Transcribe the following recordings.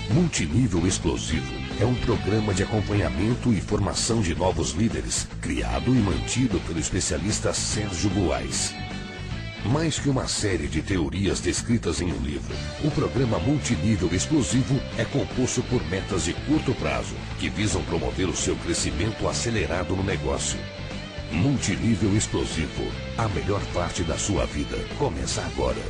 Multinível Explosivo é um programa de acompanhamento e formação de novos líderes, criado e mantido pelo especialista Sérgio Buarez. Mais que uma série de teorias descritas em um livro, o programa Multinível Explosivo é composto por metas de curto prazo, que visam promover o seu crescimento acelerado no negócio. Multinível Explosivo, a melhor parte da sua vida, começa agora.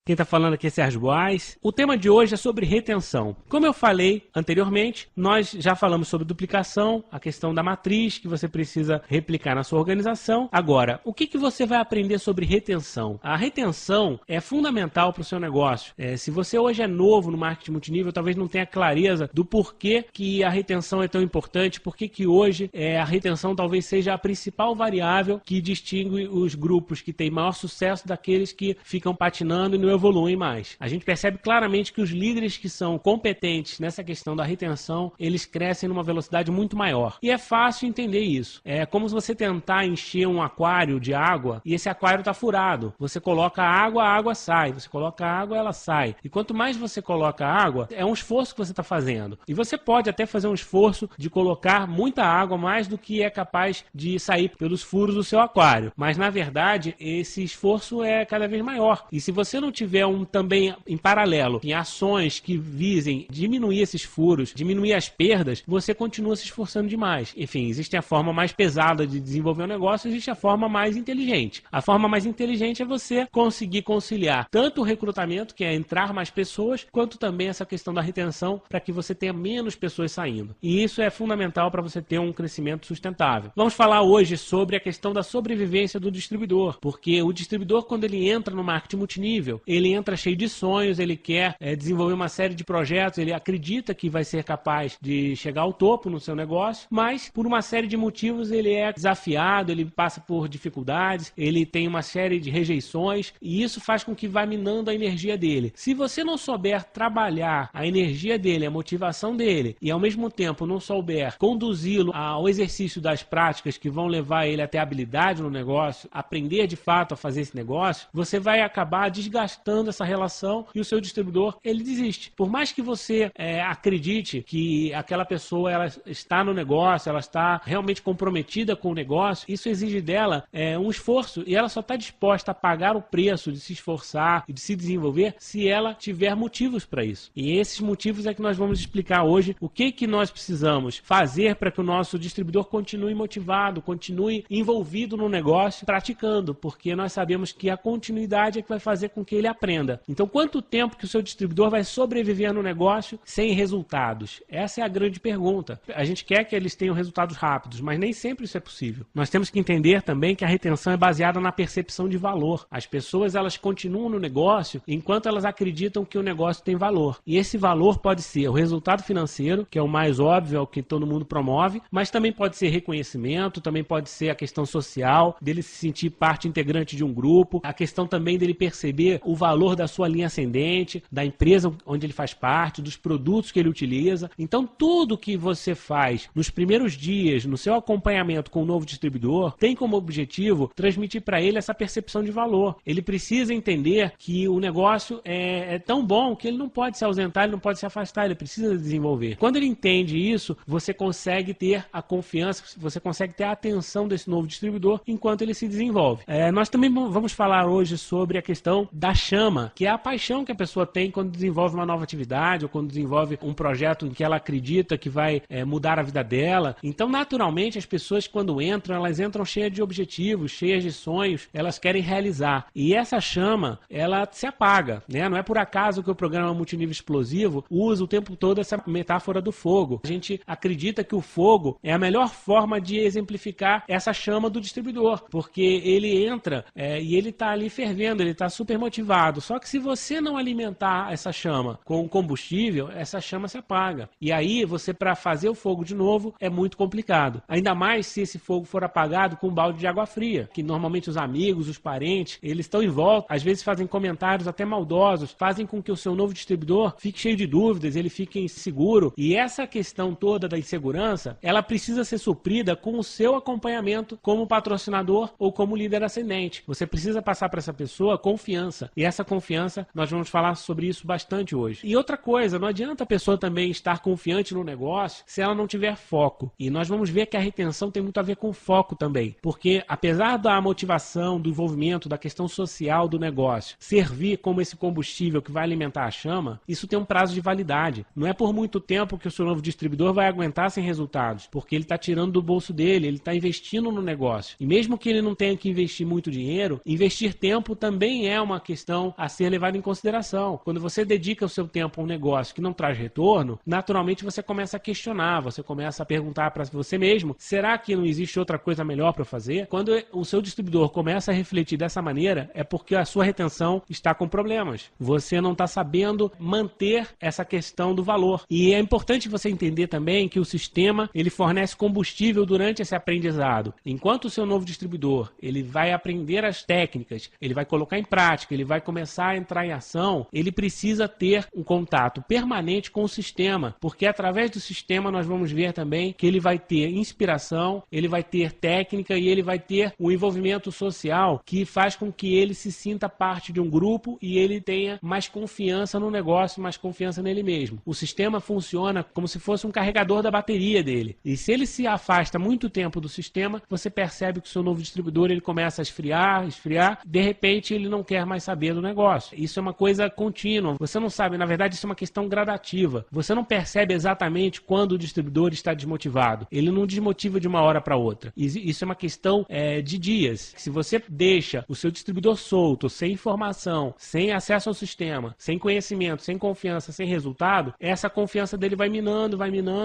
Quem está falando aqui é Sérgio Buarez. O tema de hoje é sobre retenção. Como eu falei anteriormente, nós já falamos sobre duplicação, a questão da matriz que você precisa replicar na sua organização. Agora, o que você vai aprender sobre retenção? A retenção é fundamental para o seu negócio. Se você hoje é novo no marketing multinível, talvez não tenha clareza do porquê que a retenção é tão importante, porquê que hoje a retenção talvez seja a principal variável que distingue os grupos que têm maior sucesso daqueles que ficam patinando e não evoluem mais. A gente percebe claramente que os líderes que são competentes nessa questão da retenção, eles crescem numa velocidade muito maior. E é fácil entender isso. É como se você tentar encher um aquário de água e esse aquário está furado. Você coloca água, a água sai. Você coloca água, ela sai. E quanto mais você coloca água, é um esforço que você está fazendo. E você pode até fazer um esforço de colocar muita água, mais do que é capaz de sair pelos furos do seu aquário. Mas, na verdade, esse esforço é cada vez maior. E se você não tiver também em paralelo em ações que visem diminuir esses furos, diminuir as perdas, você continua se esforçando demais. Enfim, existe a forma mais pesada de desenvolver um negócio, existe a forma mais inteligente. A forma mais inteligente é você conseguir conciliar tanto o recrutamento, que é entrar mais pessoas, quanto também essa questão da retenção, para que você tenha menos pessoas saindo. E isso é fundamental para você ter um crescimento sustentável. Vamos falar hoje sobre a questão da sobrevivência do distribuidor, porque o distribuidor, quando ele entra no marketing multinível, ele entra cheio de sonhos, ele quer desenvolver uma série de projetos, ele acredita que vai ser capaz de chegar ao topo no seu negócio, mas por uma série de motivos ele é desafiado, ele passa por dificuldades, ele tem uma série de rejeições e isso faz com que vá minando a energia dele. Se você não souber trabalhar a energia dele, a motivação dele e ao mesmo tempo não souber conduzi-lo ao exercício das práticas que vão levar ele a ter habilidade no negócio, aprender de fato a fazer esse negócio, você vai acabar desgastando essa relação e o seu distribuidor, ele desiste. Por mais que você acredite que aquela pessoa ela está no negócio, ela está realmente comprometida com o negócio, isso exige dela um esforço e ela só está disposta a pagar o preço de se esforçar e de se desenvolver se ela tiver motivos para isso. E esses motivos é que nós vamos explicar hoje o que nós precisamos fazer para que o nosso distribuidor continue motivado, continue envolvido no negócio, praticando, porque nós sabemos que a continuidade é que vai fazer com que ele aprenda. Então, quanto tempo que o seu distribuidor vai sobreviver no negócio sem resultados? Essa é a grande pergunta. A gente quer que eles tenham resultados rápidos, mas nem sempre isso é possível. Nós temos que entender também que a retenção é baseada na percepção de valor. As pessoas, elas continuam no negócio enquanto elas acreditam que o negócio tem valor. E esse valor pode ser o resultado financeiro, que é o mais óbvio, é o que todo mundo promove, mas também pode ser reconhecimento, também pode ser a questão social, dele se sentir parte integrante de um grupo, a questão também dele perceber o valor da sua linha ascendente, da empresa onde ele faz parte, dos produtos que ele utiliza. Então, tudo que você faz nos primeiros dias, no seu acompanhamento com o novo distribuidor, tem como objetivo transmitir para ele essa percepção de valor. Ele precisa entender que o negócio é tão bom que ele não pode se ausentar, ele não pode se afastar, ele precisa desenvolver. Quando ele entende isso, você consegue ter a confiança, você consegue ter a atenção desse novo distribuidor enquanto ele se desenvolve. Nós também vamos falar hoje sobre a questão da chama, que é a paixão que a pessoa tem quando desenvolve uma nova atividade ou quando desenvolve um projeto em que ela acredita que vai mudar a vida dela. Então, naturalmente, as pessoas quando entram, elas entram cheias de objetivos, cheias de sonhos, elas querem realizar. E essa chama, ela se apaga, né? Não é por acaso que o programa Multinível Explosivo usa o tempo todo essa metáfora do fogo. A gente acredita que o fogo é a melhor forma de exemplificar essa chama do distribuidor, porque ele entra e ele está ali fervendo, ele está super motivado motivado. Só que se você não alimentar essa chama com combustível, essa chama se apaga. E aí, você, para fazer o fogo de novo, é muito complicado. Ainda mais se esse fogo for apagado com um balde de água fria, que normalmente os amigos, os parentes, eles estão em volta, às vezes fazem comentários até maldosos, fazem com que o seu novo distribuidor fique cheio de dúvidas, ele fique inseguro. E essa questão toda da insegurança, ela precisa ser suprida com o seu acompanhamento como patrocinador ou como líder ascendente. Você precisa passar para essa pessoa confiança. E essa confiança, nós vamos falar sobre isso bastante hoje. E outra coisa, não adianta a pessoa também estar confiante no negócio se ela não tiver foco. E nós vamos ver que a retenção tem muito a ver com foco também. Porque apesar da motivação, do envolvimento, da questão social do negócio servir como esse combustível que vai alimentar a chama, isso tem um prazo de validade. Não é por muito tempo que o seu novo distribuidor vai aguentar sem resultados, porque ele está tirando do bolso dele, ele está investindo no negócio. E mesmo que ele não tenha que investir muito dinheiro, investir tempo também é uma questão a ser levada em consideração. Quando você dedica o seu tempo a um negócio que não traz retorno, naturalmente você começa a questionar, você começa a perguntar para você mesmo, será que não existe outra coisa melhor para fazer? Quando o seu distribuidor começa a refletir dessa maneira, é porque a sua retenção está com problemas. Você não está sabendo manter essa questão do valor. E é importante você entender também que o sistema, ele fornece combustível durante esse aprendizado. Enquanto o seu novo distribuidor, ele vai aprender as técnicas, ele vai colocar em prática, ele vai começar a entrar em ação, ele precisa ter um contato permanente com o sistema, porque através do sistema nós vamos ver também que ele vai ter inspiração, ele vai ter técnica e ele vai ter um envolvimento social que faz com que ele se sinta parte de um grupo e ele tenha mais confiança no negócio, mais confiança nele mesmo. O sistema funciona como se fosse um carregador da bateria dele. E se ele se afasta muito tempo do sistema, você percebe que o seu novo distribuidor ele começa a esfriar, de repente ele não quer mais saber do negócio. Isso é uma coisa contínua. Você não sabe, na verdade isso é uma questão gradativa. Você não percebe exatamente quando o distribuidor está desmotivado. Ele não desmotiva de uma hora para outra. Isso é uma questão de dias. Se você deixa o seu distribuidor solto, sem informação, sem acesso ao sistema, sem conhecimento, sem confiança, sem resultado, essa confiança dele vai minando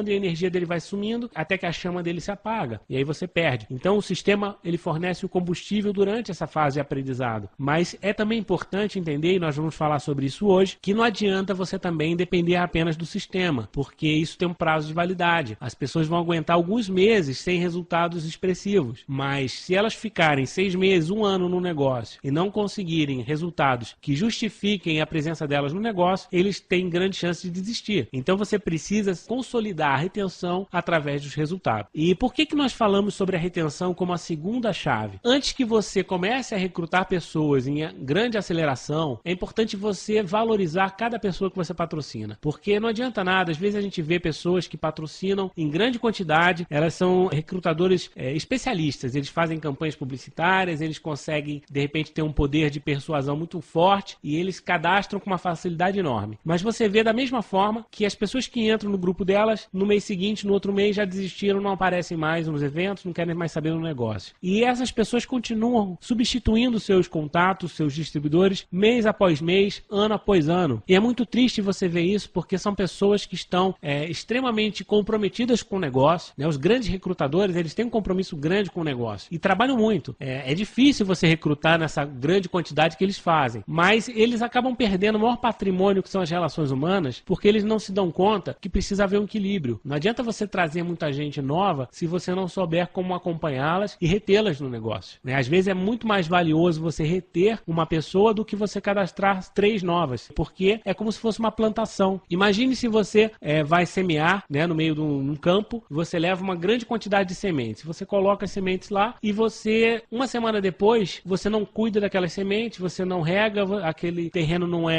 e a energia dele vai sumindo até que a chama dele se apaga. E aí você perde. Então o sistema ele fornece o combustível durante essa fase de aprendizado. Mas é também importante entender, e nós vamos falar sobre isso hoje, que não adianta você também depender apenas do sistema, porque isso tem um prazo de validade. As pessoas vão aguentar alguns meses sem resultados expressivos, mas se elas ficarem 6 meses, 1 ano no negócio e não conseguirem resultados que justifiquem a presença delas no negócio, eles têm grande chance de desistir. Então você precisa consolidar a retenção através dos resultados. E por que nós falamos sobre a retenção como a segunda chave? Antes que você comece a recrutar pessoas em grande aceleração, é importante você valorizar cada pessoa que você patrocina, porque não adianta nada, às vezes a gente vê pessoas que patrocinam em grande quantidade, elas são recrutadores especialistas, eles fazem campanhas publicitárias, eles conseguem de repente ter um poder de persuasão muito forte e eles cadastram com uma facilidade enorme. Mas você vê da mesma forma que as pessoas que entram no grupo delas, no mês seguinte, no outro mês já desistiram, não aparecem mais nos eventos, não querem mais saber do negócio. E essas pessoas continuam substituindo seus contatos, seus distribuidores, mês após mês, ano após ano. E é muito triste você ver isso, porque são pessoas que estão extremamente comprometidas com o negócio, né? Os grandes recrutadores, eles têm um compromisso grande com o negócio e trabalham muito. É difícil você recrutar nessa grande quantidade que eles fazem, mas eles acabam perdendo o maior patrimônio que são as relações humanas, porque eles não se dão conta que precisa haver um equilíbrio. Não adianta você trazer muita gente nova se você não souber como acompanhá-las e retê-las no negócio, né? Às vezes é muito mais valioso você reter uma pessoa do que você cadastrar 3 novas, porque é como se fosse uma plantação. Imagine se você vai semear, né, no meio de um campo, você leva uma grande quantidade de sementes, você coloca as sementes lá e você, uma semana depois, você não cuida daquelas sementes, você não rega, aquele terreno não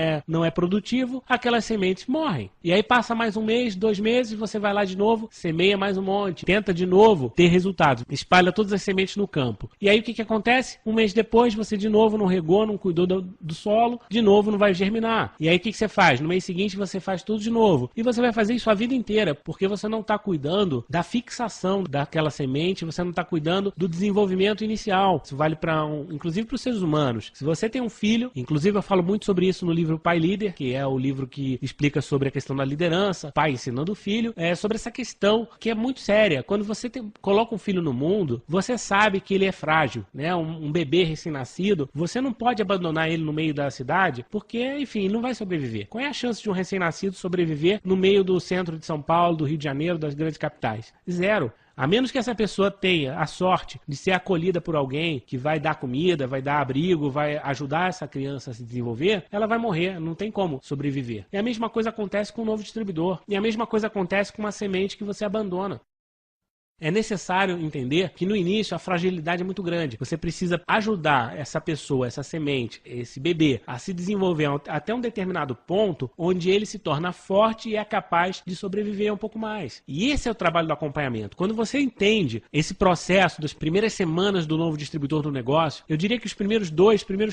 é produtivo, aquelas sementes morrem. E aí passa mais 1 mês, 2 meses, você vai lá de novo, semeia mais um monte, tenta de novo ter resultados, espalha todas as sementes no campo. E aí o que acontece? 1 mês depois, você de novo não regou, não cuidou do solo, de novo não vai germinar. E aí o que você faz? No mês seguinte você faz tudo de novo. E você vai fazer isso a vida inteira, porque você não está cuidando da fixação daquela semente, você não está cuidando do desenvolvimento inicial. Isso vale inclusive para os seres humanos. Se você tem um filho, inclusive eu falo muito sobre isso no livro Pai Líder, que é o livro que explica sobre a questão da liderança, pai ensinando o filho, sobre essa questão que é muito séria. Quando você coloca um filho no mundo, você sabe que ele é frágil, né? Um bebê recém-nascido, você não pode abandonar ele ele no meio da cidade, porque, enfim, ele não vai sobreviver. Qual é a chance de um recém-nascido sobreviver no meio do centro de São Paulo, do Rio de Janeiro, das grandes capitais? Zero. A menos que essa pessoa tenha a sorte de ser acolhida por alguém que vai dar comida, vai dar abrigo, vai ajudar essa criança a se desenvolver, ela vai morrer, não tem como sobreviver. E a mesma coisa acontece com um novo distribuidor. E a mesma coisa acontece com uma semente que você abandona. É necessário entender que no início a fragilidade é muito grande. Você precisa ajudar essa pessoa, essa semente, esse bebê a se desenvolver até um determinado ponto onde ele se torna forte e é capaz de sobreviver um pouco mais. E esse é o trabalho do acompanhamento. Quando você entende esse processo das primeiras semanas do novo distribuidor do negócio, eu diria que os primeiros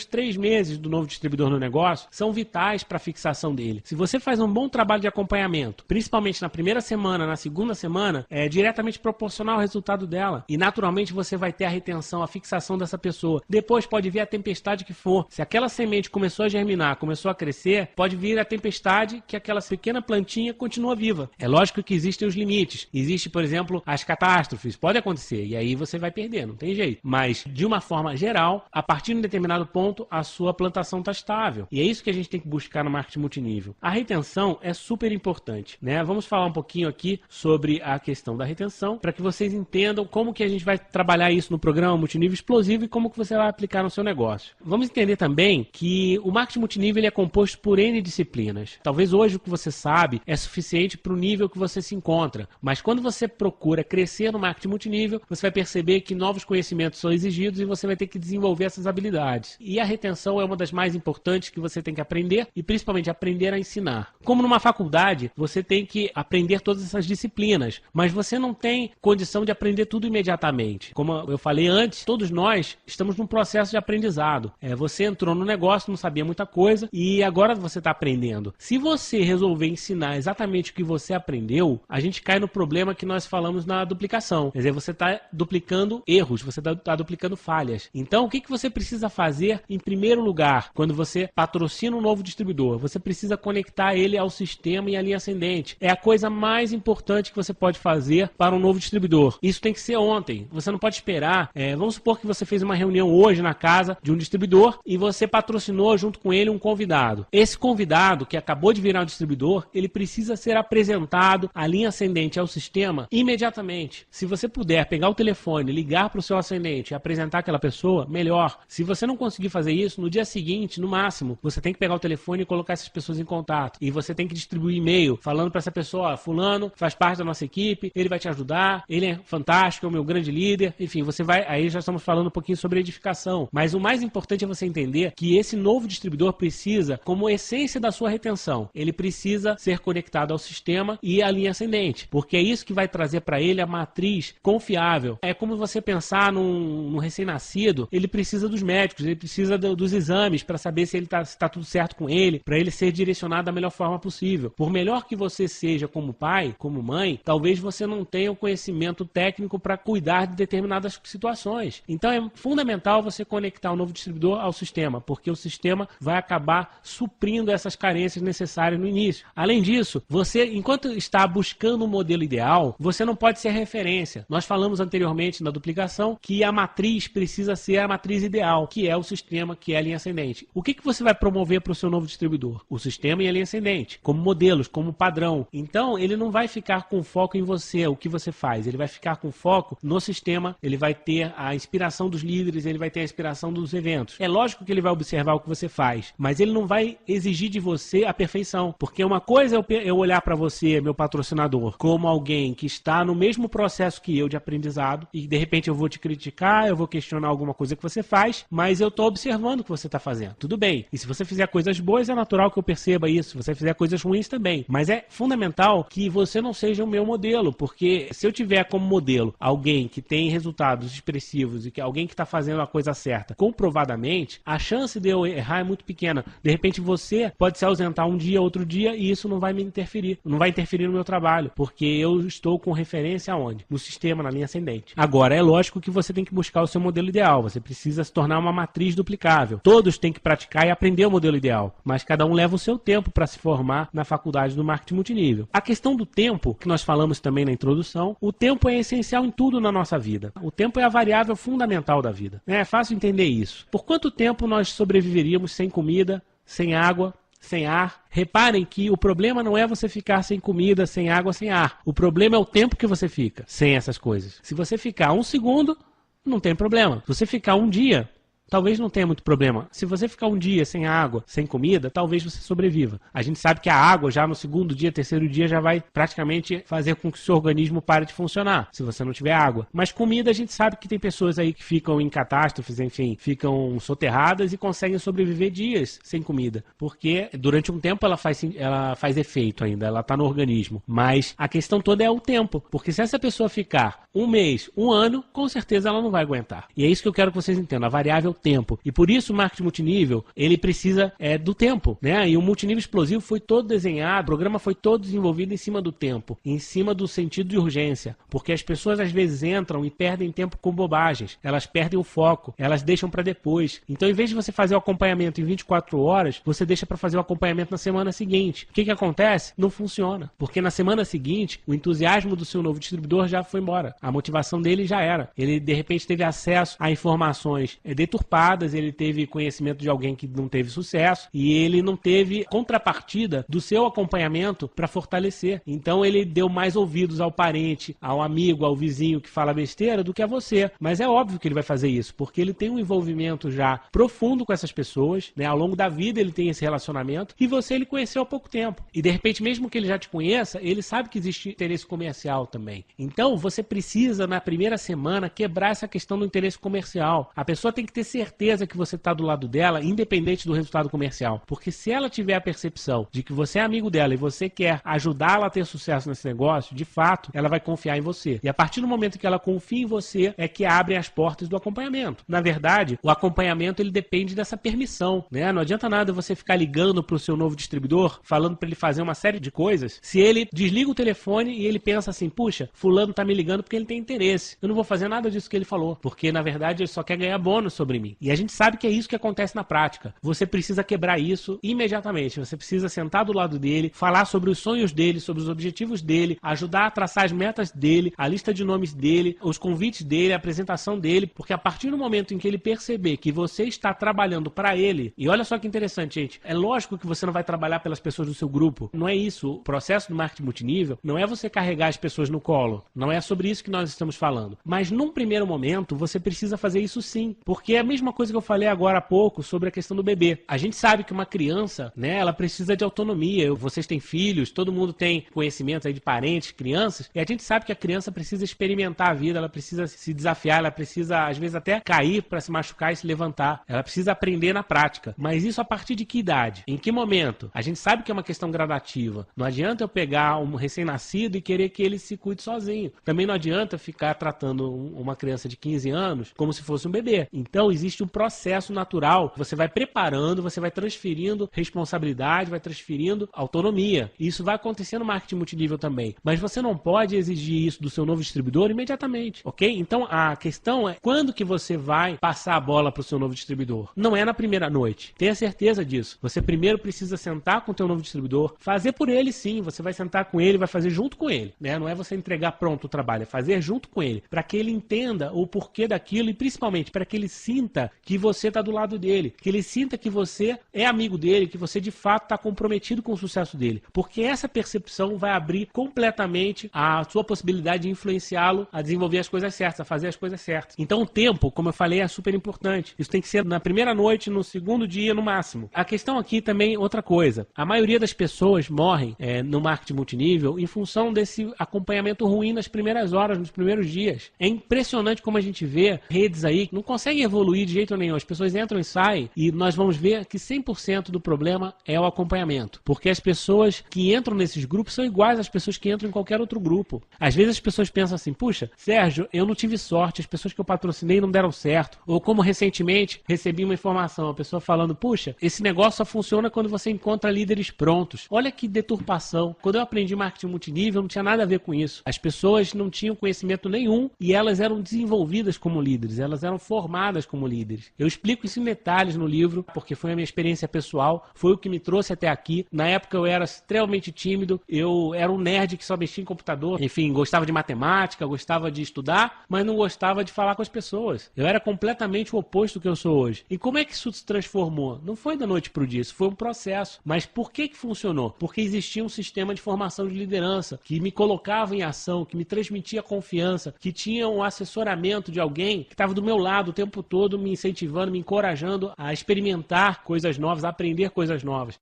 3 meses do novo distribuidor no negócio são vitais para a fixação dele. Se você faz um bom trabalho de acompanhamento, principalmente na primeira semana, na segunda semana, é diretamente proporcional ao resultado dela. E naturalmente você vai ter a retenção, a fixação dessa pessoa. Depois pode vir a tempestade que for. Se aquela semente começou a germinar, começou a crescer, pode vir a tempestade que aquela pequena plantinha continua viva. É lógico que existem os limites. Existe, por exemplo, as catástrofes. Pode acontecer. E aí você vai perder, não tem jeito. Mas, de uma forma geral, a partir de um determinado ponto, a sua plantação está estável. E é isso que a gente tem que buscar no marketing multinível. A retenção é super importante, né? Vamos falar um pouquinho aqui sobre a questão da retenção, para que vocês entendam como que a gente vai trabalhar isso no programa multinível explosivo e como que você vai aplicar no seu negócio. Vamos entender também que o marketing multinível ele é composto por N disciplinas. Talvez hoje o que você sabe é suficiente para o nível que você se encontra, mas quando você procura crescer no marketing multinível, você vai perceber que novos conhecimentos são exigidos e você vai ter que desenvolver essas habilidades. E a retenção é uma das mais importantes que você tem que aprender e principalmente aprender a ensinar. Como numa faculdade, você tem que aprender todas essas disciplinas, mas você não tem condição de aprender tudo imediatamente. Como eu falei antes, todos nós estamos num processo de aprendizado. Você entrou no negócio, não sabia muita coisa e agora você está aprendendo. Se você resolver ensinar exatamente o que você aprendeu, a gente cai no problema que nós falamos na duplicação. Quer dizer, você está duplicando erros, você está duplicando falhas. Então, o que você precisa fazer em primeiro lugar, quando você patrocina um novo distribuidor? Você precisa conectar ele ao sistema e à linha ascendente. É a coisa mais importante que você pode fazer para um novo distribuidor. Isso tem que ser ontem. Você não pode esperar. Vamos supor que você fez uma reunião hoje na casa de um distribuidor e você patrocinou junto com ele um convidado. Esse convidado que acabou de virar um distribuidor, ele precisa ser apresentado à linha ascendente ao sistema imediatamente. Se você puder pegar o telefone, ligar para o seu ascendente e apresentar aquela pessoa, melhor. Se você não conseguir fazer isso, no dia seguinte, no máximo, você tem que pegar o telefone e colocar essas pessoas em contato. E você tem que distribuir e-mail falando para essa pessoa, fulano faz parte da nossa equipe, ele vai te ajudar, ele é fantástico, é o meu grande líder, enfim, você vai, aí já estamos falando um pouquinho sobre edificação, mas o mais importante é você entender que esse novo distribuidor precisa, como essência da sua retenção, ele precisa ser conectado ao sistema e à linha ascendente, porque é isso que vai trazer para ele a matriz confiável. É como você pensar num recém-nascido, ele precisa dos médicos, ele precisa dos exames para saber se está tudo certo com ele, para ele ser direcionado da melhor forma possível. Por melhor que você seja como pai, como mãe, talvez você não tenha o conhecimento técnico para cuidar de determinadas situações. Então é fundamental você conectar o novo distribuidor ao sistema, porque o sistema vai acabar suprindo essas carências necessárias no início. Além disso, você, enquanto está buscando um modelo ideal, você não pode ser referência. Nós falamos anteriormente na duplicação que a matriz precisa ser a matriz ideal, que é o sistema, que é a linha ascendente. O que você vai promover para o seu novo distribuidor? O sistema e a linha ascendente, como modelos, como padrão. Então, ele não vai ficar com foco em você, o que você faz. Ele vai ficar com foco no sistema, ele vai ter a inspiração dos líderes, ele vai ter a inspiração dos eventos. É lógico que ele vai observar o que você faz, mas ele não vai exigir de você a perfeição, porque uma coisa é eu olhar para você, meu patrocinador, como alguém que está no mesmo processo que eu de aprendizado e de repente eu vou te criticar, eu vou questionar alguma coisa que você faz, mas eu estou observando o que você está fazendo. Tudo bem. E se você fizer coisas boas, é natural que eu perceba isso. Se você fizer coisas ruins também. Mas é fundamental que você não seja o meu modelo, porque se eu tiver como modelo alguém que tem resultados expressivos e que alguém que está fazendo a coisa certa comprovadamente, a chance de eu errar é muito pequena. De repente você pode se ausentar um dia, outro dia, e isso não vai me interferir. Não vai interferir no meu trabalho, porque eu estou com referência aonde? No sistema, na linha ascendente. Agora, é lógico que você tem que buscar o seu modelo ideal. Você precisa se tornar uma matriz duplicável. Todos têm que praticar e aprender o modelo ideal, mas cada um leva o seu tempo para se formar na faculdade do marketing multinível. A questão do tempo, que nós falamos também na introdução, o tempo tempo é essencial em tudo na nossa vida. O tempo é a variável fundamental da vida. É fácil entender isso. Por quanto tempo nós sobreviveríamos sem comida, sem água, sem ar? Reparem que o problema não é você ficar sem comida, sem água, sem ar. O problema é o tempo que você fica sem essas coisas. Se você ficar 1 segundo, não tem problema. Se você ficar 1 dia, talvez não tenha muito problema. Se você ficar 1 dia sem água, sem comida, talvez você sobreviva. A gente sabe que a água já no 2º dia, 3º dia já vai praticamente fazer com que o seu organismo pare de funcionar, se você não tiver água. Mas comida, a gente sabe que tem pessoas aí que ficam em catástrofes, enfim, ficam soterradas e conseguem sobreviver dias sem comida, porque durante um tempo ela faz efeito ainda, ela está no organismo. Mas a questão toda é o tempo, porque se essa pessoa ficar 1 mês, 1 ano, com certeza ela não vai aguentar. E é isso que eu quero que vocês entendam, a variável tempo. E por isso o marketing multinível, ele precisa do tempo, né? E o multinível explosivo foi todo desenhado, o programa foi todo desenvolvido em cima do tempo, em cima do sentido de urgência, porque as pessoas às vezes entram e perdem tempo com bobagens, elas perdem o foco, elas deixam para depois. Então, em vez de você fazer o acompanhamento em 24 horas, você deixa para fazer o acompanhamento na semana seguinte. O que acontece? Não funciona, porque na semana seguinte, o entusiasmo do seu novo distribuidor já foi embora, a motivação dele já era. Ele, de repente, teve acesso a informações deturpadas, ele teve conhecimento de alguém que não teve sucesso e ele não teve contrapartida do seu acompanhamento para fortalecer. Então ele deu mais ouvidos ao parente, ao amigo, ao vizinho que fala besteira do que a você. Mas é óbvio que ele vai fazer isso, porque ele tem um envolvimento já profundo com essas pessoas, né? Ao longo da vida ele tem esse relacionamento e você ele conheceu há pouco tempo. E de repente, mesmo que ele já te conheça, ele sabe que existe interesse comercial também. Então você precisa, na primeira semana, quebrar essa questão do interesse comercial. A pessoa tem que ter certeza que você está do lado dela, independente do resultado comercial. Porque se ela tiver a percepção de que você é amigo dela e você quer ajudá-la a ter sucesso nesse negócio, de fato, ela vai confiar em você. E a partir do momento que ela confia em você, é que abrem as portas do acompanhamento. Na verdade, o acompanhamento ele depende dessa permissão, né? Não adianta nada você ficar ligando para o seu novo distribuidor, falando para ele fazer uma série de coisas, se ele desliga o telefone e ele pensa assim, puxa, fulano tá me ligando porque ele tem interesse. Eu não vou fazer nada disso que ele falou, porque na verdade ele só quer ganhar bônus sobre mim. E a gente sabe que é isso que acontece na prática. Você precisa quebrar isso imediatamente. Você precisa sentar do lado dele, falar sobre os sonhos dele, sobre os objetivos dele, ajudar a traçar as metas dele, a lista de nomes dele, os convites dele, a apresentação dele, porque a partir do momento em que ele perceber que você está trabalhando para ele, e olha só que interessante, gente, é lógico que você não vai trabalhar pelas pessoas do seu grupo, não é isso. O processo do marketing multinível não é você carregar as pessoas no colo, não é sobre isso que nós estamos falando. Mas num primeiro momento, você precisa fazer isso sim, porque é a mesma coisa que eu falei agora há pouco sobre a questão do bebê. A gente sabe que uma criança, né, ela precisa de autonomia. Vocês têm filhos, todo mundo tem conhecimento aí de parentes, crianças, e a gente sabe que a criança precisa experimentar a vida, ela precisa se desafiar, ela precisa às vezes até cair para se machucar e se levantar. Ela precisa aprender na prática. Mas isso a partir de que idade? Em que momento? A gente sabe que é uma questão gradativa. Não adianta eu pegar um recém-nascido e querer que ele se cuide sozinho. Também não adianta ficar tratando uma criança de 15 anos como se fosse um bebê. Então existe um processo natural. Você vai preparando, você vai transferindo responsabilidade, vai transferindo autonomia. E isso vai acontecer no marketing multinível também. Mas você não pode exigir isso do seu novo distribuidor imediatamente, ok? Então a questão é quando que você vai passar a bola para o seu novo distribuidor? Não é na primeira noite. Tenha certeza disso. Você primeiro precisa sentar com o teu novo distribuidor, fazer por ele sim. Você vai sentar com ele, vai fazer junto com ele, né? Não é você entregar pronto o trabalho, é fazer junto com ele, para que ele entenda o porquê daquilo e principalmente para que ele sinta que você está do lado dele, que ele sinta que você é amigo dele, que você de fato está comprometido com o sucesso dele, porque essa percepção vai abrir completamente a sua possibilidade de influenciá-lo a desenvolver as coisas certas, a fazer as coisas certas. Então o tempo, como eu falei, é super importante. Isso tem que ser na primeira noite, no segundo dia, no máximo. A questão aqui também, outra coisa, a maioria das pessoas morrem no marketing multinível em função desse acompanhamento ruim nas primeiras horas, nos primeiros dias. É impressionante como a gente vê redes aí que não conseguem evoluir de jeito nenhum. As pessoas entram e saem e nós vamos ver que 100% do problema é o acompanhamento. Porque as pessoas que entram nesses grupos são iguais às pessoas que entram em qualquer outro grupo. Às vezes as pessoas pensam assim, puxa, Sérgio, eu não tive sorte, as pessoas que eu patrocinei não deram certo. Ou como recentemente recebi uma informação, a pessoa falando, puxa, esse negócio só funciona quando você encontra líderes prontos. Olha que deturpação. Quando eu aprendi marketing multinível, não tinha nada a ver com isso. As pessoas não tinham conhecimento nenhum e elas eram desenvolvidas como líderes, elas eram formadas como como líderes. Eu explico isso em detalhes no livro, porque foi a minha experiência pessoal, foi o que me trouxe até aqui. Na época eu era extremamente tímido, eu era um nerd que só mexia em computador, enfim, gostava de matemática, gostava de estudar, mas não gostava de falar com as pessoas. Eu era completamente o oposto do que eu sou hoje. E como é que isso se transformou? Não foi da noite para o dia, isso foi um processo. Mas por que funcionou? Porque existia um sistema de formação de liderança que me colocava em ação, que me transmitia confiança, que tinha um assessoramento de alguém que estava do meu lado o tempo todo me incentivando, me encorajando a experimentar coisas novas, a aprender coisas novas.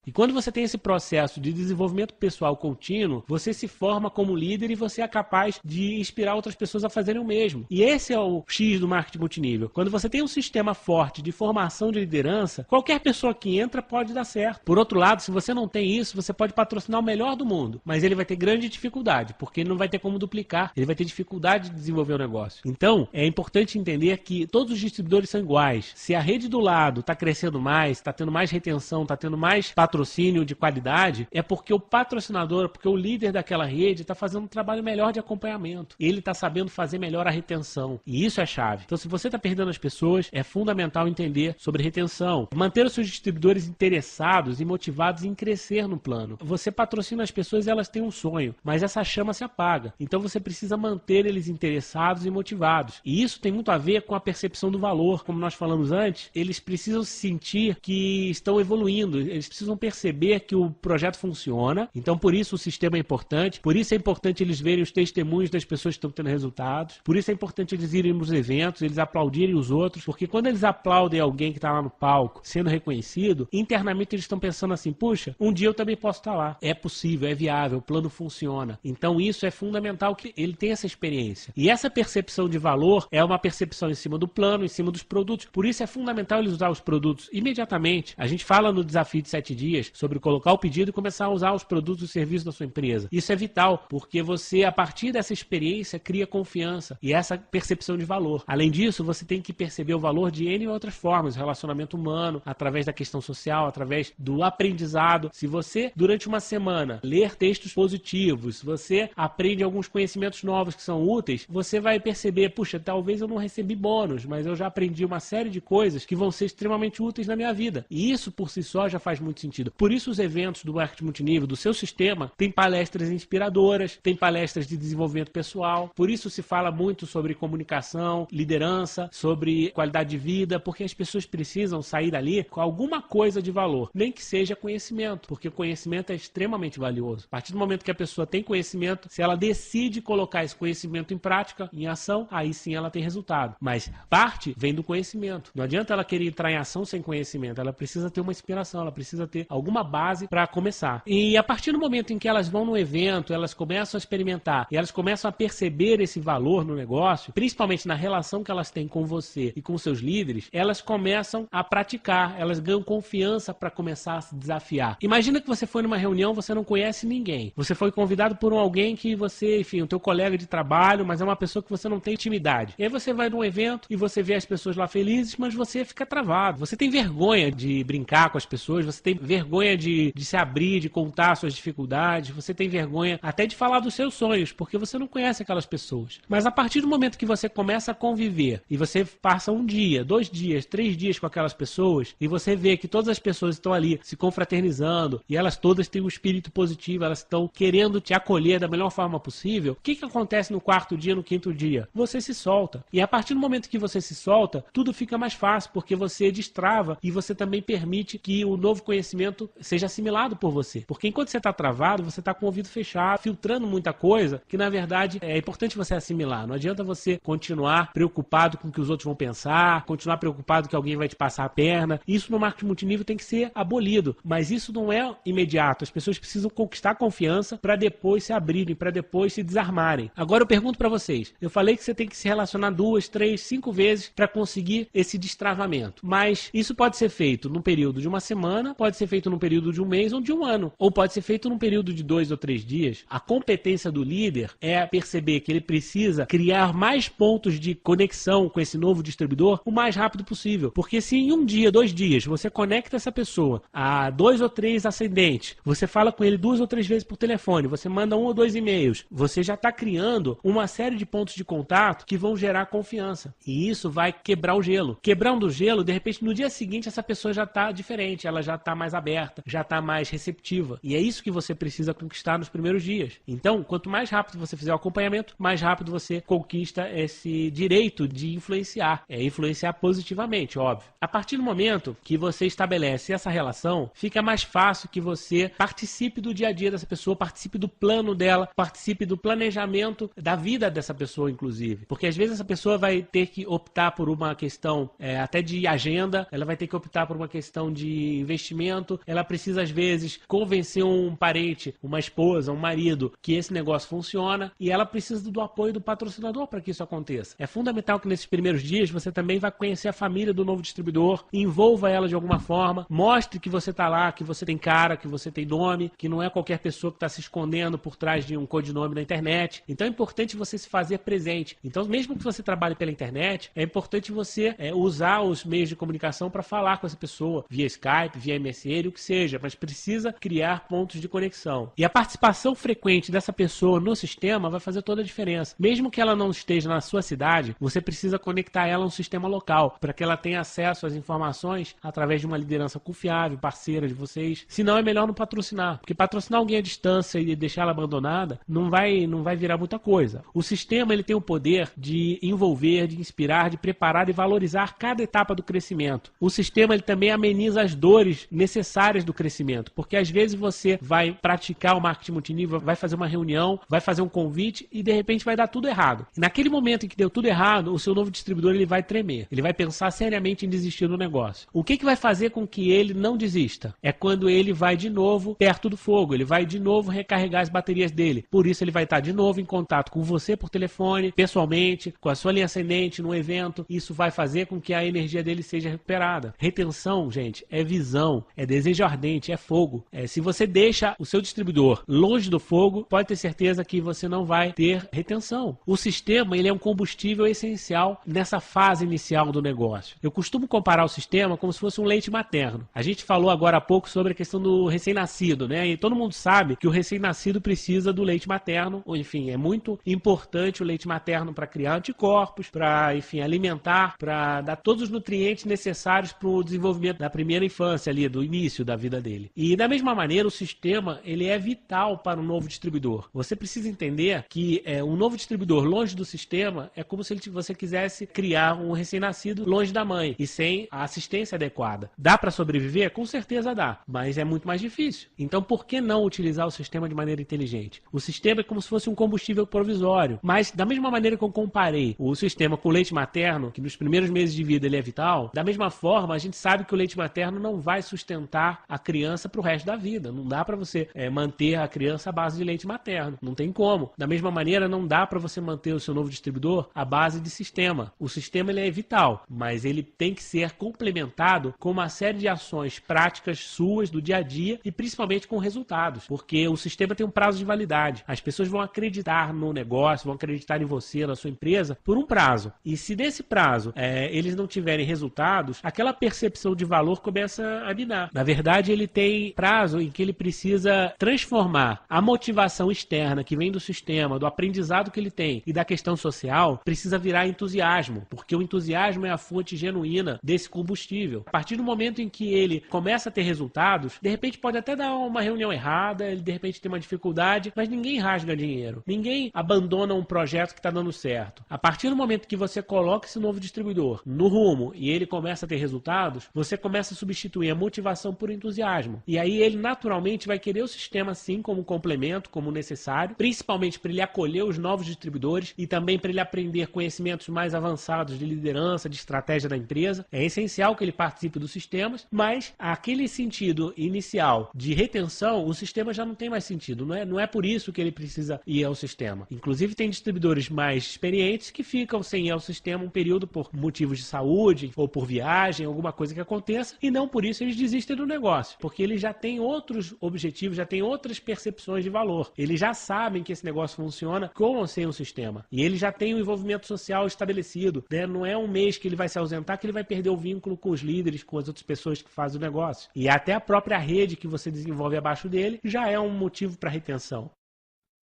E quando você tem esse processo de desenvolvimento pessoal contínuo, você se forma como líder e você é capaz de inspirar outras pessoas a fazerem o mesmo. E esse é o X do marketing multinível. Quando você tem um sistema forte de formação de liderança, qualquer pessoa que entra pode dar certo. Por outro lado, se você não tem isso, você pode patrocinar o melhor do mundo, mas ele vai ter grande dificuldade, porque ele não vai ter como duplicar, ele vai ter dificuldade de desenvolver o negócio. Então, é importante entender que todos os distribuidores são iguais. Se a rede do lado está crescendo mais, está tendo mais retenção, está tendo mais patrocínio de qualidade, é porque o patrocinador, porque o líder daquela rede está fazendo um trabalho melhor de acompanhamento. Ele está sabendo fazer melhor a retenção. E isso é chave. Então, se você está perdendo as pessoas, é fundamental entender sobre retenção. Manter os seus distribuidores interessados e motivados em crescer no plano. Você patrocina as pessoas e elas têm um sonho, mas essa chama se apaga. Então, você precisa manter eles interessados e motivados. E isso tem muito a ver com a percepção do valor. Como nós falamos antes, eles precisam sentir que estão evoluindo. Eles precisam perceber que o projeto funciona, então por isso o sistema é importante, por isso é importante eles verem os testemunhos das pessoas que estão tendo resultados, por isso é importante eles irem nos eventos, eles aplaudirem os outros, porque quando eles aplaudem alguém que está lá no palco, sendo reconhecido, internamente eles estão pensando assim, puxa, um dia eu também posso estar lá, é possível, é viável, o plano funciona, então isso é fundamental que ele tenha essa experiência, e essa percepção de valor é uma percepção em cima do plano, em cima dos produtos, por isso é fundamental eles usar os produtos imediatamente. A gente fala no desafio de 7 dias sobre colocar o pedido e começar a usar os produtos e serviços da sua empresa. Isso é vital, porque você, a partir dessa experiência, cria confiança e essa percepção de valor. Além disso, você tem que perceber o valor de N outras formas, o relacionamento humano, através da questão social, através do aprendizado. Se você, durante uma semana, ler textos positivos, se você aprende alguns conhecimentos novos que são úteis, você vai perceber, puxa, talvez eu não recebi bônus, mas eu já aprendi uma série de coisas que vão ser extremamente úteis na minha vida. E isso, por si só, já faz muito sentido. Por isso os eventos do marketing multinível, do seu sistema, tem palestras inspiradoras, tem palestras de desenvolvimento pessoal, por isso se fala muito sobre comunicação, liderança, sobre qualidade de vida, porque as pessoas precisam sair dali com alguma coisa de valor, nem que seja conhecimento, porque conhecimento é extremamente valioso. A partir do momento que a pessoa tem conhecimento, se ela decide colocar esse conhecimento em prática, em ação, aí sim ela tem resultado. Mas parte vem do conhecimento. Não adianta ela querer entrar em ação sem conhecimento, ela precisa ter uma inspiração, ela precisa ter alguma base para começar. E a partir do momento em que elas vão no evento, elas começam a experimentar e elas começam a perceber esse valor no negócio, principalmente na relação que elas têm com você e com seus líderes, elas começam a praticar, elas ganham confiança para começar a se desafiar. Imagina que você foi numa reunião, você não conhece ninguém. Você foi convidado por alguém que você, enfim, o teu colega de trabalho, mas é uma pessoa que você não tem intimidade. E aí você vai num evento e você vê as pessoas lá felizes, mas você fica travado. Você tem vergonha de brincar com as pessoas, você tem vergonha de se abrir, de contar suas dificuldades, você tem vergonha até de falar dos seus sonhos, porque você não conhece aquelas pessoas. Mas a partir do momento que você começa a conviver e você passa 1 dia, 2 dias, 3 dias com aquelas pessoas e você vê que todas as pessoas estão ali se confraternizando e elas todas têm um espírito positivo, elas estão querendo te acolher da melhor forma possível, o que acontece no 4º dia, no 5º dia? Você se solta. E a partir do momento que você se solta, tudo fica mais fácil, porque você destrava e você também permite que o novo conhecimento seja assimilado por você. Porque enquanto você está travado, você está com o ouvido fechado, filtrando muita coisa que, na verdade, é importante você assimilar. Não adianta você continuar preocupado com o que os outros vão pensar, continuar preocupado que alguém vai te passar a perna. Isso no marketing multinível tem que ser abolido. Mas isso não é imediato. As pessoas precisam conquistar confiança para depois se abrirem, para depois se desarmarem. Agora eu pergunto para vocês. Eu falei que você tem que se relacionar 2, 3, 5 vezes para conseguir esse destravamento. Mas isso pode ser feito num período de uma semana, pode ser feito feito num período de um mês ou de um ano, ou pode ser feito num período de 2 ou 3 dias. A competência do líder é perceber que ele precisa criar mais pontos de conexão com esse novo distribuidor o mais rápido possível, porque se em 1 dia, 2 dias, você conecta essa pessoa a 2 ou 3 ascendentes, você fala com ele 2 ou 3 vezes por telefone, você manda 1 ou 2 e-mails, você já está criando uma série de pontos de contato que vão gerar confiança. E isso vai quebrar o gelo. Quebrando o gelo, de repente, no dia seguinte, essa pessoa já está diferente, ela já está mais aberta, já está mais receptiva. E é isso que você precisa conquistar nos primeiros dias. Então, quanto mais rápido você fizer o acompanhamento, mais rápido você conquista esse direito de influenciar. Influenciar positivamente, óbvio. A partir do momento que você estabelece essa relação, fica mais fácil que você participe do dia a dia dessa pessoa, participe do plano dela, participe do planejamento da vida dessa pessoa, inclusive. Porque às vezes essa pessoa vai ter que optar por uma questão até de agenda, ela vai ter que optar por uma questão de investimento, ela precisa às vezes convencer um parente, uma esposa, um marido, que esse negócio funciona, e ela precisa do apoio do patrocinador para que isso aconteça. É fundamental que nesses primeiros dias você também vai conhecer a família do novo distribuidor, envolva ela de alguma forma, mostre que você está lá, que você tem cara, que você tem nome, que não é qualquer pessoa que está se escondendo por trás de um codinome na internet. Então é importante você se fazer presente. Então, mesmo que você trabalhe pela internet, é importante você usar os meios de comunicação para falar com essa pessoa, via Skype, via MSN, o que seja, mas precisa criar pontos de conexão. E a participação frequente dessa pessoa no sistema vai fazer toda a diferença. Mesmo que ela não esteja na sua cidade, você precisa conectar ela a um sistema local, para que ela tenha acesso às informações através de uma liderança confiável, parceira de vocês. Senão é melhor não patrocinar, porque patrocinar alguém à distância e deixar ela abandonada não vai virar muita coisa. O sistema ele tem o poder de envolver, de inspirar, de preparar e valorizar cada etapa do crescimento. O sistema ele também ameniza as dores necessárias do crescimento, porque às vezes você vai praticar o marketing multinível, vai fazer uma reunião, vai fazer um convite e de repente vai dar tudo errado. E naquele momento em que deu tudo errado, o seu novo distribuidor ele vai tremer, ele vai pensar seriamente em desistir do negócio. O que vai fazer com que ele não desista? É quando ele vai de novo perto do fogo, ele vai de novo recarregar as baterias dele. Por isso ele vai estar de novo em contato com você por telefone, pessoalmente, com a sua linha ascendente, num evento. Isso vai fazer com que a energia dele seja recuperada. Retenção, gente, é visão, é desejo ardente, é fogo. Se você deixa o seu distribuidor longe do fogo, pode ter certeza que você não vai ter retenção. O sistema ele é um combustível essencial nessa fase inicial do negócio. Eu costumo comparar o sistema como se fosse um leite materno. A gente falou agora há pouco sobre a questão do recém-nascido, né? E todo mundo sabe que o recém-nascido precisa do leite materno, ou enfim, é muito importante o leite materno para criar anticorpos, para, enfim, alimentar, para dar todos os nutrientes necessários para o desenvolvimento da primeira infância ali, do início da vida dele. E da mesma maneira, o sistema, ele é vital para um novo distribuidor. Você precisa entender que um novo distribuidor longe do sistema é como se você quisesse criar um recém-nascido longe da mãe e sem a assistência adequada. Dá para sobreviver? Com certeza dá, mas é muito mais difícil. Então, por que não utilizar o sistema de maneira inteligente? O sistema é como se fosse um combustível provisório, mas da mesma maneira que eu comparei o sistema com o leite materno, que nos primeiros meses de vida ele é vital, da mesma forma a gente sabe que o leite materno não vai sustentar a criança para o resto da vida. Não dá para você manter a criança à base de leite materno. Não tem como. Da mesma maneira, não dá para você manter o seu novo distribuidor à base de sistema. O sistema ele é vital, mas ele tem que ser complementado com uma série de ações práticas suas do dia a dia e principalmente com resultados, porque o sistema tem um prazo de validade. As pessoas vão acreditar no negócio, vão acreditar em você, na sua empresa, por um prazo. E se nesse prazo eles não tiverem resultados, aquela percepção de valor começa a minar. Na verdade, ele tem prazo em que ele precisa transformar a motivação externa que vem do sistema, do aprendizado que ele tem e da questão social, precisa virar entusiasmo, porque o entusiasmo é a fonte genuína desse combustível. A partir do momento em que ele começa a ter resultados, de repente pode até dar uma reunião errada, ele de repente tem uma dificuldade, mas ninguém rasga dinheiro, ninguém abandona um projeto que está dando certo. A partir do momento que você coloca esse novo distribuidor no rumo e ele começa a ter resultados, você começa a substituir a motivação por entusiasmo. E aí ele naturalmente vai querer o sistema sim como complemento, como necessário, principalmente para ele acolher os novos distribuidores e também para ele aprender conhecimentos mais avançados de liderança, de estratégia da empresa. É essencial que ele participe dos sistemas, mas aquele sentido inicial de retenção, o sistema já não tem mais sentido. Não é por isso que ele precisa ir ao sistema. Inclusive tem distribuidores mais experientes que ficam sem ir ao sistema um período por motivos de saúde ou por viagem, alguma coisa que aconteça, e não por isso eles desistem do o negócio, porque eles já têm outros objetivos, já têm outras percepções de valor. Eles já sabem que esse negócio funciona com ou sem um sistema. E ele já tem um envolvimento social estabelecido, né? Não é um mês que ele vai se ausentar que ele vai perder o vínculo com os líderes, com as outras pessoas que fazem o negócio. E até a própria rede que você desenvolve abaixo dele já é um motivo para retenção.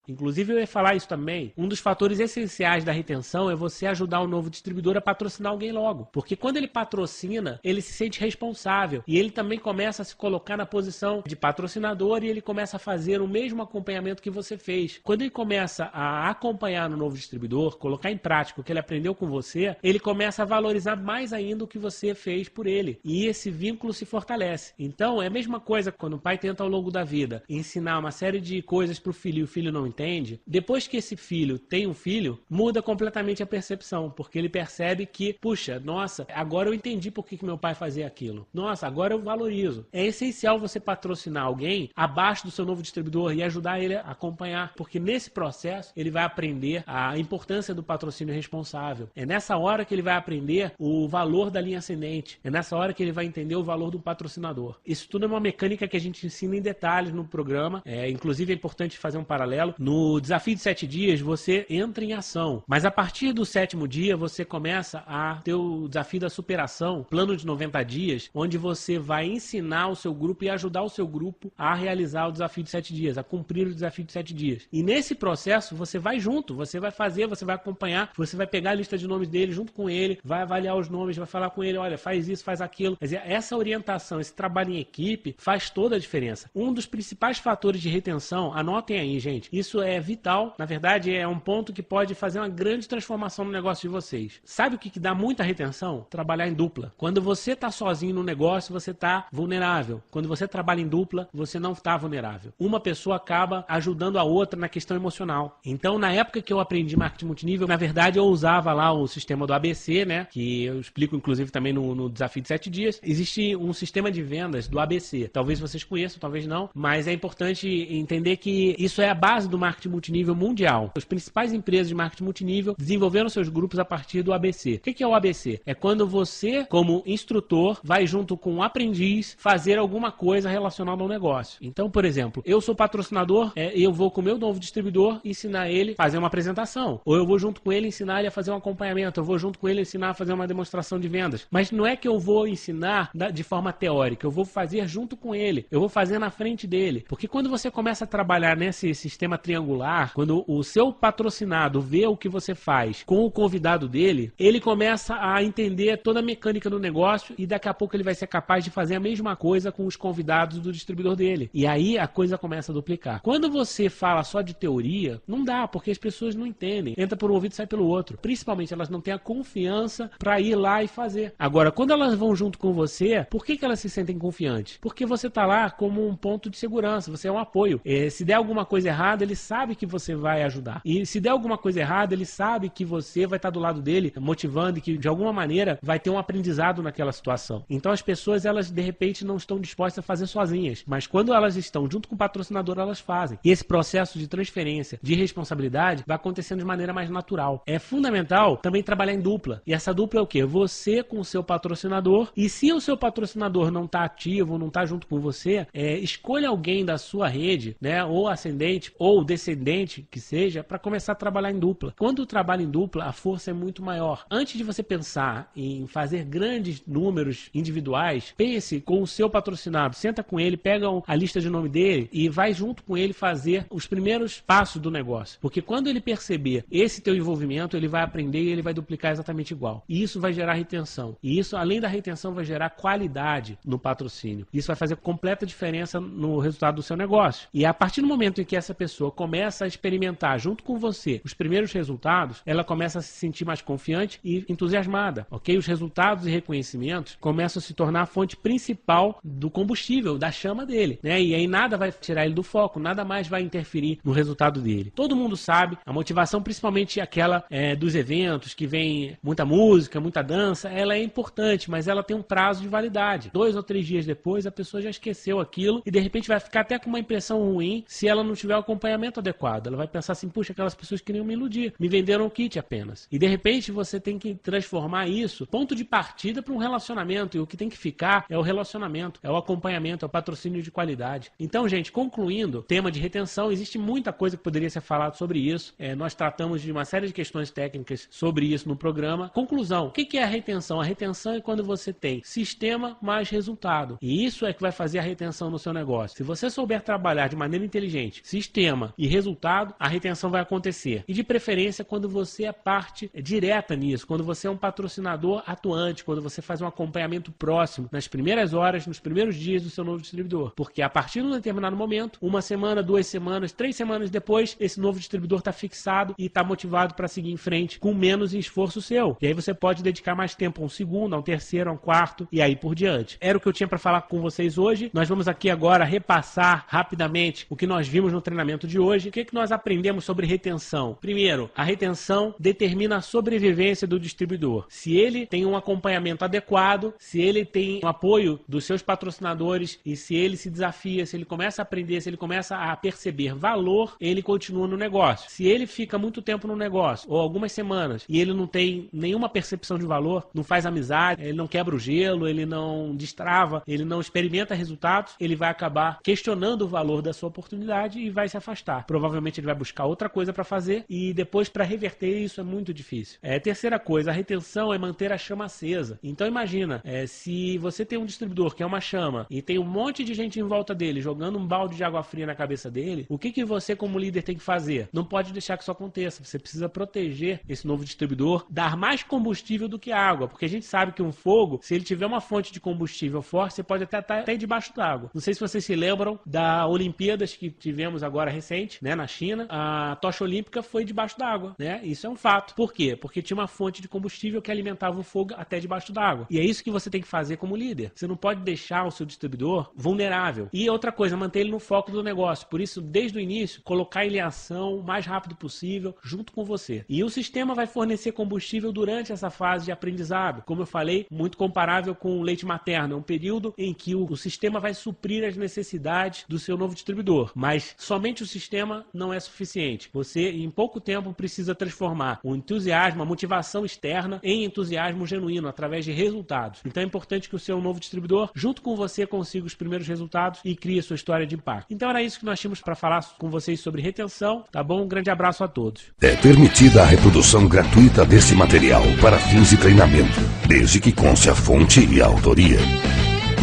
Inclusive eu ia falar isso também, um dos fatores essenciais da retenção é você ajudar o novo distribuidor a patrocinar alguém logo, porque quando ele patrocina, ele se sente responsável e ele também começa a se colocar na posição de patrocinador e ele começa a fazer o mesmo acompanhamento que você fez. Quando ele começa a acompanhar no novo distribuidor, colocar em prática o que ele aprendeu com você, ele começa a valorizar mais ainda o que você fez por ele e esse vínculo se fortalece. Então é a mesma coisa quando o pai tenta ao longo da vida ensinar uma série de coisas para o filho e o filho não entende, depois que esse filho tem um filho, muda completamente a percepção, porque ele percebe que, puxa, nossa, agora eu entendi por que meu pai fazia aquilo. Nossa, agora eu valorizo. É essencial você patrocinar alguém abaixo do seu novo distribuidor e ajudar ele a acompanhar, porque nesse processo ele vai aprender a importância do patrocínio responsável. É nessa hora que ele vai aprender o valor da linha ascendente. É nessa hora que ele vai entender o valor do patrocinador. Isso tudo é uma mecânica que a gente ensina em detalhes no programa. Inclusive é importante fazer um paralelo. No desafio de 7 dias, você entra em ação. Mas a partir do 7º dia, você começa a ter o desafio da superação, plano de 90 dias, onde você vai ensinar o seu grupo e ajudar o seu grupo a realizar o desafio de 7 dias, a cumprir o desafio de 7 dias. E nesse processo, você vai junto, você vai fazer, você vai acompanhar, você vai pegar a lista de nomes dele junto com ele, vai avaliar os nomes, vai falar com ele, olha, faz isso, faz aquilo. Quer dizer, essa orientação, esse trabalho em equipe faz toda a diferença. Um dos principais fatores de retenção, anotem aí, gente, isso é vital, na verdade é um ponto que pode fazer uma grande transformação no negócio de vocês. Sabe o que dá muita retenção? Trabalhar em dupla. Quando você está sozinho no negócio, você está vulnerável. Quando você trabalha em dupla, você não está vulnerável. Uma pessoa acaba ajudando a outra na questão emocional. Então, na época que eu aprendi marketing multinível, na verdade eu usava lá o sistema do ABC, né? Que eu explico inclusive também no desafio de 7 dias. Existe um sistema de vendas do ABC. Talvez vocês conheçam, talvez não, mas é importante entender que isso é a base do marketing multinível mundial. As principais empresas de marketing multinível desenvolveram seus grupos a partir do ABC. O que é o ABC? É quando você, como instrutor, vai junto com um aprendiz fazer alguma coisa relacionada ao negócio. Então, por exemplo, eu sou patrocinador, eu vou com o meu novo distribuidor ensinar ele a fazer uma apresentação. Ou eu vou junto com ele ensinar ele a fazer um acompanhamento. Eu vou junto com ele ensinar a fazer uma demonstração de vendas. Mas não é que eu vou ensinar de forma teórica. Eu vou fazer junto com ele. Eu vou fazer na frente dele. Porque quando você começa a trabalhar nesse sistema triangular, quando o seu patrocinado vê o que você faz com o convidado dele, ele começa a entender toda a mecânica do negócio e daqui a pouco ele vai ser capaz de fazer a mesma coisa com os convidados do distribuidor dele. E aí a coisa começa a duplicar. Quando você fala só de teoria, não dá, porque as pessoas não entendem. Entra por um ouvido e sai pelo outro. Principalmente elas não têm a confiança para ir lá e fazer. Agora, quando elas vão junto com você, por que elas se sentem confiantes? Porque você está lá como um ponto de segurança, você é um apoio. Se der alguma coisa errada, ele sabe que você vai ajudar. E se der alguma coisa errada, ele sabe que você vai estar do lado dele, motivando e que de alguma maneira vai ter um aprendizado naquela situação. Então as pessoas, elas de repente não estão dispostas a fazer sozinhas, mas quando elas estão junto com o patrocinador, elas fazem. E esse processo de transferência de responsabilidade vai acontecendo de maneira mais natural. É fundamental também trabalhar em dupla. E essa dupla é o quê? Você com o seu patrocinador, e se o seu patrocinador não está ativo, não está junto com você, escolha alguém da sua rede, né, ou ascendente ou descendente que seja, para começar a trabalhar em dupla. Quando trabalha em dupla, a força é muito maior. Antes de você pensar em fazer grandes números individuais, pense com o seu patrocinado, senta com ele, pega a lista de nome dele e vai junto com ele fazer os primeiros passos do negócio. Porque quando ele perceber esse teu envolvimento, ele vai aprender e ele vai duplicar exatamente igual. E isso vai gerar retenção. E isso, além da retenção, vai gerar qualidade no patrocínio. Isso vai fazer completa diferença no resultado do seu negócio. E a partir do momento em que essa pessoa começa a experimentar junto com você os primeiros resultados, ela começa a se sentir mais confiante e entusiasmada, ok? Os resultados e reconhecimentos começam a se tornar a fonte principal do combustível, da chama dele, né? E aí nada vai tirar ele do foco, nada mais vai interferir no resultado dele. Todo mundo sabe, a motivação, principalmente aquela dos eventos, que vem muita música, muita dança, ela é importante, mas ela tem um prazo de validade. 2 ou 3 dias depois, a pessoa já esqueceu aquilo e de repente vai ficar até com uma impressão ruim se ela não tiver o acompanhamento acompanhamento adequado. Ela vai pensar assim, puxa, aquelas pessoas queriam me iludir, me venderam um kit apenas. E de repente você tem que transformar isso, ponto de partida para um relacionamento, e o que tem que ficar é o relacionamento, é o acompanhamento, é o patrocínio de qualidade. Então, gente, concluindo, tema de retenção, existe muita coisa que poderia ser falado sobre isso. Nós tratamos de uma série de questões técnicas sobre isso no programa. Conclusão, o que é a retenção? A retenção é quando você tem sistema mais resultado. E isso é que vai fazer a retenção no seu negócio. Se você souber trabalhar de maneira inteligente, sistema e resultado, a retenção vai acontecer. E de preferência quando você é parte direta nisso, quando você é um patrocinador atuante, quando você faz um acompanhamento próximo, nas primeiras horas, nos primeiros dias do seu novo distribuidor. Porque a partir de um determinado momento, 1 semana, 2 semanas, 3 semanas depois, esse novo distribuidor está fixado e está motivado para seguir em frente com menos esforço seu. E aí você pode dedicar mais tempo a um segundo, a um terceiro, a um quarto e aí por diante. Era o que eu tinha para falar com vocês hoje. Nós vamos aqui agora repassar rapidamente o que nós vimos no treinamento de hoje. O que nós aprendemos sobre retenção? Primeiro, a retenção determina a sobrevivência do distribuidor. Se ele tem um acompanhamento adequado, se ele tem o apoio dos seus patrocinadores e se ele se desafia, se ele começa a aprender, se ele começa a perceber valor, ele continua no negócio. Se ele fica muito tempo no negócio, ou algumas semanas, e ele não tem nenhuma percepção de valor, não faz amizade, ele não quebra o gelo, ele não destrava, ele não experimenta resultados, ele vai acabar questionando o valor da sua oportunidade e vai se afastar. Provavelmente ele vai buscar outra coisa para fazer e depois para reverter isso é muito difícil. Terceira coisa, a retenção é manter a chama acesa. Então imagina, se você tem um distribuidor que é uma chama e tem um monte de gente em volta dele jogando um balde de água fria na cabeça dele, o que você como líder tem que fazer? Não pode deixar que isso aconteça. Você precisa proteger esse novo distribuidor, dar mais combustível do que água, porque a gente sabe que um fogo, se ele tiver uma fonte de combustível forte, você pode até estar debaixo d'água. Não sei se vocês se lembram da Olimpíadas que tivemos agora recente, né, na China, a tocha olímpica foi debaixo d'água, né? Isso é um fato. Por quê? Porque tinha uma fonte de combustível que alimentava o fogo até debaixo d'água. E é isso que você tem que fazer como líder. Você não pode deixar o seu distribuidor vulnerável. E outra coisa, manter ele no foco do negócio. Por isso, desde o início, colocar ele em ação o mais rápido possível, junto com você. E o sistema vai fornecer combustível durante essa fase de aprendizado. Como eu falei, muito comparável com o leite materno. É um período em que o sistema vai suprir as necessidades do seu novo distribuidor. Mas somente o sistema não é suficiente. Você, em pouco tempo, precisa transformar o entusiasmo, a motivação externa em entusiasmo genuíno, através de resultados. Então é importante que o seu novo distribuidor, junto com você, consiga os primeiros resultados e crie a sua história de impacto. Então era isso que nós tínhamos para falar com vocês sobre retenção, tá bom? Um grande abraço a todos. É permitida a reprodução gratuita desse material para fins de treinamento, desde que conste a fonte e a autoria.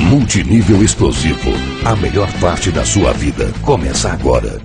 Multinível Explosivo, a melhor parte da sua vida começa agora.